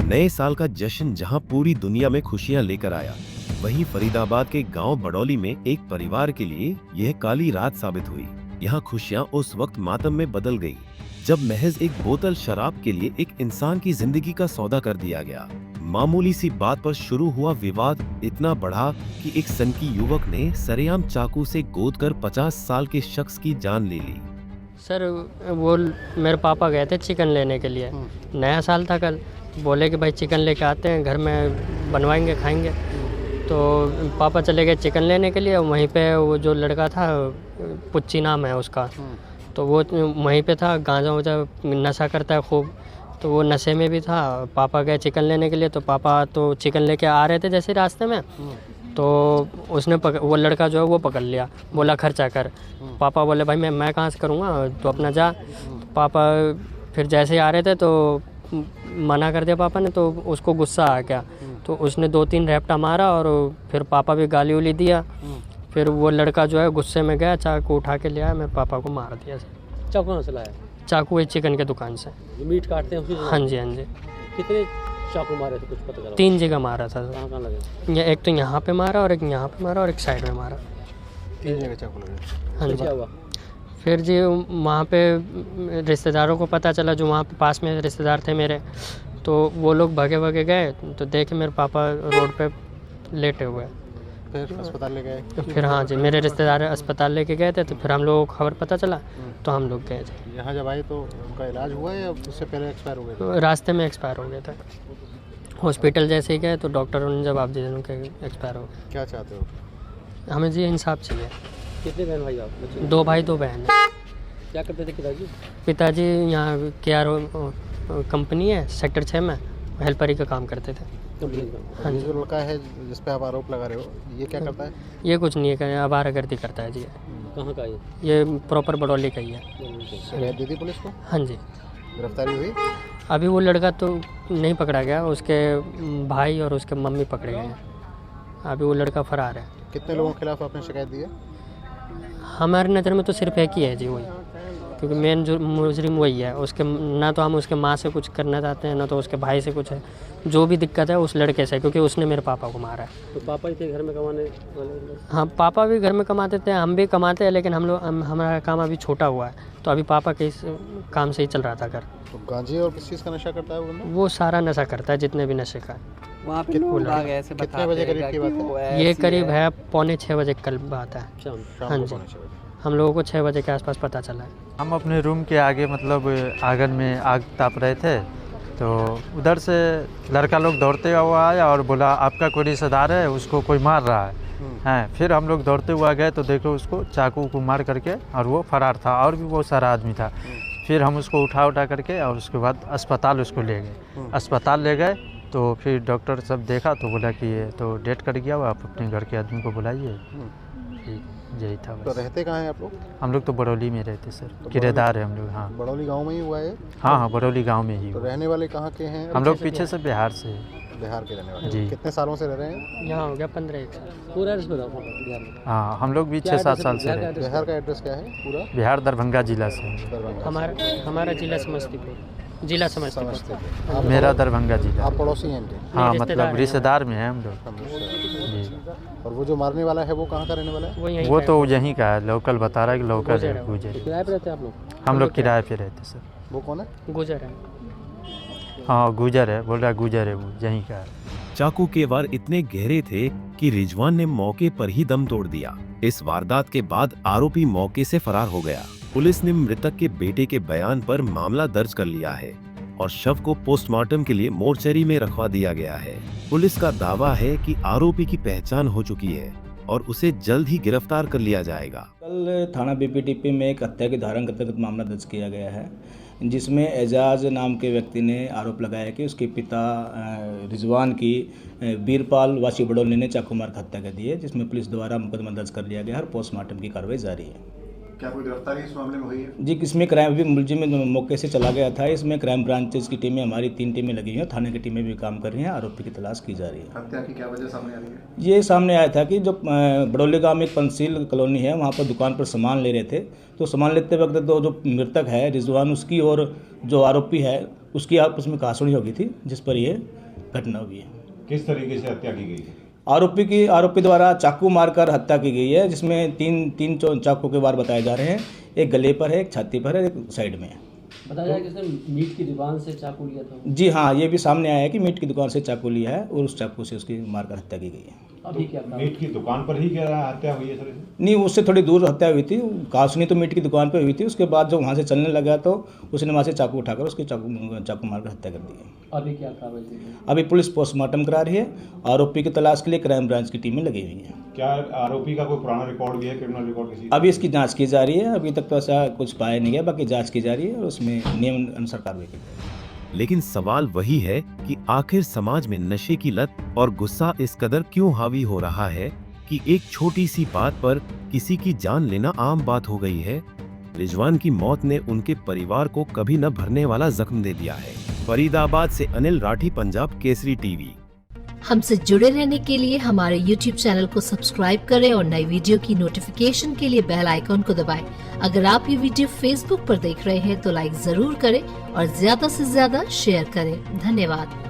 नए साल का जश्न जहां पूरी दुनिया में खुशियां लेकर आया, वहीं फरीदाबाद के गांव बड़ौली में एक परिवार के लिए यह काली रात साबित हुई। यहां खुशियां उस वक्त मातम में बदल गई जब महज एक बोतल शराब के लिए एक इंसान की जिंदगी का सौदा कर दिया गया। मामूली सी बात पर शुरू हुआ विवाद इतना बढ़ा कि एक सनकी युवक ने सरेआम चाकू से गोदकर 50 साल के शख्स की जान ले ली। सर वो मेरे पापा गए थे चिकन लेने के लिए। नया साल था कल, बोले कि भाई चिकन लेके आते हैं, घर में बनवाएंगे खाएंगे। तो पापा चले गए चिकन लेने के लिए। वहीं पे वो जो लड़का था, पुच्ची नाम है उसका, तो वो वहीं पे था, गांजा वांजा नशा करता है खूब, तो वो नशे में भी था। पापा गए चिकन लेने के लिए, तो पापा तो चिकन लेके आ रहे थे जैसे रास्ते में, तो उसने वो लड़का जो है वो पकड़ लिया, बोला खर्चा कर। पापा बोले भाई मैं कहाँ से करूँगा, तो अपना जा। पापा फिर जैसे ही आ रहे थे तो मना कर दिया पापा ने, तो उसको गुस्सा आ गया, तो उसने 2-3 रैपटा मारा और फिर पापा भी गाली उली दिया। फिर वो लड़का जो है गुस्से में गया, चाकू उठा के ले आया, मैं पापा को मार दिया। चाकू कहाँ से लाया? चाकू वही चिकन के दुकान से। मीट काटते हैं उसी से? हाँ जी हाँ जी। कितने चाकू मारे थे, कुछ पता चला? 3 जगह मारा था। कहाँ कहाँ लगे? एक तो यहाँ पे मारा और एक यहाँ पे मारा और एक साइड में मारा। 3 जगह चाकू लगे। हाँ जी। क्या हुआ फिर जी वहाँ पे रिश्तेदारों को पता चला, जो वहाँ पे पास में रिश्तेदार थे मेरे, तो वो लोग भागे भागे गए, तो देखे मेरे पापा रोड पे लेटे हुए। फिर अस्पताल ले गए? फिर हाँ जी, मेरे रिश्तेदार अस्पताल लेके गए थे, तो फिर हम लोगों को खबर पता चला, तो हम लोग गए थे। यहाँ जब आए तो उनका इलाज हुआ या उससे पहले एक्सपायर हो गए? रास्ते में एक्सपायर हो गए थे। हॉस्पिटल जैसे ही गए तो डॉक्टरों ने जवाब दिया उनके एक्सपायर हो गए। क्या चाहते हो? हमें जी इंसाफ चाहिए। कितने बहन भाई आप? 2 भाई 2 बहन है। क्या करते थे पिताजी? पिताजी यहाँ KR कंपनी है सेक्टर 6 में, हेल्परी का काम करते थे। हाँ जी। जो लड़का है जिस पे आप आरोप लगा रहे हो, ये क्या करता है? ये कुछ नहीं है, आवारागर्दी करता है जी। कहाँ का है ये प्रॉपर बड़ौली का ही है। शिकायत दे दी पुलिस को? हाँ जी। गिरफ्तारी हुई? अभी वो लड़का तो नहीं पकड़ा गया, उसके भाई और उसके मम्मी पकड़े गए हैं। अभी वो लड़का फरार है। कितने लोगों के खिलाफ आपने शिकायत दी है? हमारी नज़र में तो सिर्फ एक ही है जी, वही, क्योंकि मेन जो मुजरिम वही है। उसके ना तो हम उसके माँ से कुछ करना चाहते हैं, ना तो उसके भाई से कुछ है। जो भी दिक्कत है उस लड़के से, क्योंकि उसने मेरे पापा को मारा है। तो पापा ही थे घर में कमाने वाले? हाँ, पापा भी घर में कमाते थे, हम भी कमाते हैं, लेकिन हमारा काम अभी छोटा हुआ है, तो अभी पापा के इस काम से ही चल रहा था घर। तो गांजे और किस चीज़ का नशा करता है वो बंदा? वो सारा नशा करता है, जितने भी नशे का। वहाँ पे लोग आ गए ऐसे कितने बजे करीब की बात है? ये करीब है 5:45 बजे कल बात है। शाम हाँ को जी। 5-6 बजे। हम लोगों को 6 बजे के आसपास पता चला है। हम अपने रूम के आगे मतलब आंगन में आग ताप रहे थे, तो उधर से लड़का लोग दौड़ते हुआ आया और बोला आपका कोई रिश्तेदार है, उसको कोई मार रहा है। हैं, फिर हम लोग दौड़ते हुआ गए तो देखो उसको चाकू को मार करके, और वो फरार था, और भी बहुत सारा आदमी था। फिर हम उसको उठा करके और उसके बाद अस्पताल उसको ले गए। अस्पताल ले गए तो फिर डॉक्टर सब देखा तो बोला कि ये तो डेथ कर गया, आप अपने घर के आदमी को बुलाइए। यही था तो बस। रहते कहाँ हैं आप लोग? हम लोग तो बड़ौली में रहते सर, किराएदार है हम लोग। हाँ बड़ौली गांव में ही हुआ है? हाँ, बड़ौली गांव में ही तो हुआ। रहने वाले कहाँ के हैं? हम लोग पीछे से बिहार से हैं। बिहार के रहने वाले। जी। कितने सालों से रह रहे हैं? यहाँ हो गया 15 साल। पूरा एड्रेस बताओ बिहार में। हाँ, हम लोग भी 6-7 साल से रहते बिहार का एड्रेस क्या है पूरा? हैं। बिहार दरभंगा जिला से। दरभंगा। हमारा जिला समस्तीपुर, जिला समस्तीपुर। समझते हैं। मेरा दरभंगा जिला। आप पड़ोसी हैं इनके? हाँ, रिश्तेदार मतलब हैं। रिश्तेदार में है हम लोग जी। और वो जो मारने वाला है वो कहाँ का रहने वाला है? वो तो यहीं का है, लोकल बता रहा है कि लोकल गुजर है, है। गुजर। किराए पे रहते हैं आप लोग? हम लोग किराए पे रहते सर। वो कौन है? गुजर है। हाँ, गुजर है, बोल रहा है गुजर है, वो यहीं का है। चाकू के वार इतने गहरे थे कि रिजवान ने मौके पर ही दम तोड़ दिया। इस वारदात के बाद आरोपी मौके से फरार हो गया। पुलिस ने मृतक के बेटे के बयान पर मामला दर्ज कर लिया है और शव को पोस्टमार्टम के लिए मोर्चरी में रखवा दिया गया है। पुलिस का दावा है कि आरोपी की पहचान हो चुकी है और उसे जल्द ही गिरफ्तार कर लिया जाएगा। कल थाना BPTP में एक हत्या की धारा के अंतर्गत मामला दर्ज किया गया है, जिसमें एजाज नाम के व्यक्ति ने आरोप लगाया कि उसके पिता रिजवान की बीरपाल वासी बड़ौली ने चाकू मार कर हत्या कर दी है, जिसमें पुलिस द्वारा मुकदमा दर्ज कर लिया गया है और पोस्टमार्टम की कार्रवाई जारी है। क्या कोई गिरफ्तारी इस मामले में हुई है? जी, इसमें क्राइम भी मुलजिम में मौके से चला गया था। इसमें क्राइम ब्रांचेज की टीमें, हमारी 3 टीमें लगी हुई हैं, थाने की टीमें भी काम कर रही हैं, आरोपी की तलाश की जा रही है। हत्या की क्या वजह सामने आ रही है? ये सामने आया था कि जो बड़ौली गांव में एक पंचशील कॉलोनी है, वहाँ पर दुकान पर सामान ले रहे थे, तो सामान लेते वक्त तो जो मृतक है रिजवान, उसकी और जो आरोपी है उसकी आपस में कहासुनी हो गई थी, जिस पर यह घटना हुई है। किस तरीके से हत्या की गई है? आरोपी द्वारा चाकू मारकर हत्या की गई है, जिसमें तीन चाकू के वार बताए जा रहे हैं। एक गले पर है, एक छाती पर है, एक साइड में है। बताया जाए कि उसने मीट की दुकान से चाकू लिया था। जी हाँ, ये भी सामने आया है कि मीट की दुकान से चाकू लिया है और उस चाकू से उसकी मारकर हत्या की गई है। अभी क्या मीट की दुकान पर ही क्या हत्या हुई है सर? नहीं, उससे थोड़ी दूर हत्या हुई थी। कासनी तो मीट की दुकान पर हुई थी, उसके बाद जब वहाँ से चलने लगा तो उसने वहाँ से चाकू उठाकर उसके चाकू मारकर हत्या कर दी है। अभी क्या कार्रवाई की गई? अभी पुलिस पोस्टमार्टम करा रही है। आरोपी की तलाश के लिए क्राइम ब्रांच की टीमें लगी हुई हैं। क्या आरोपी का कोई पुराना रिकॉर्ड भी है, क्रिमिनल रिकॉर्ड किसी? अभी इसकी जांच की जा रही है। अभी तक तो ऐसा कुछ पाया नहीं गया, बाकी जांच की जा रही है और उसमें नियम अनुसार कार्रवाई की जाएगी। लेकिन सवाल वही है कि आखिर समाज में नशे की लत और गुस्सा इस कदर क्यों हावी हो रहा है कि एक छोटी सी बात पर किसी की जान लेना आम बात हो गई है। रिजवान की मौत ने उनके परिवार को कभी न भरने वाला जख्म दे दिया है। फरीदाबाद से अनिल राठी, पंजाब केसरी टीवी। हमसे जुड़े रहने के लिए हमारे YouTube चैनल को सब्सक्राइब करें और नई वीडियो की नोटिफिकेशन के लिए बेल आइकॉन को दबाएं। अगर आप ये वीडियो Facebook पर देख रहे हैं तो लाइक जरूर करें और ज्यादा से ज्यादा शेयर करें। धन्यवाद।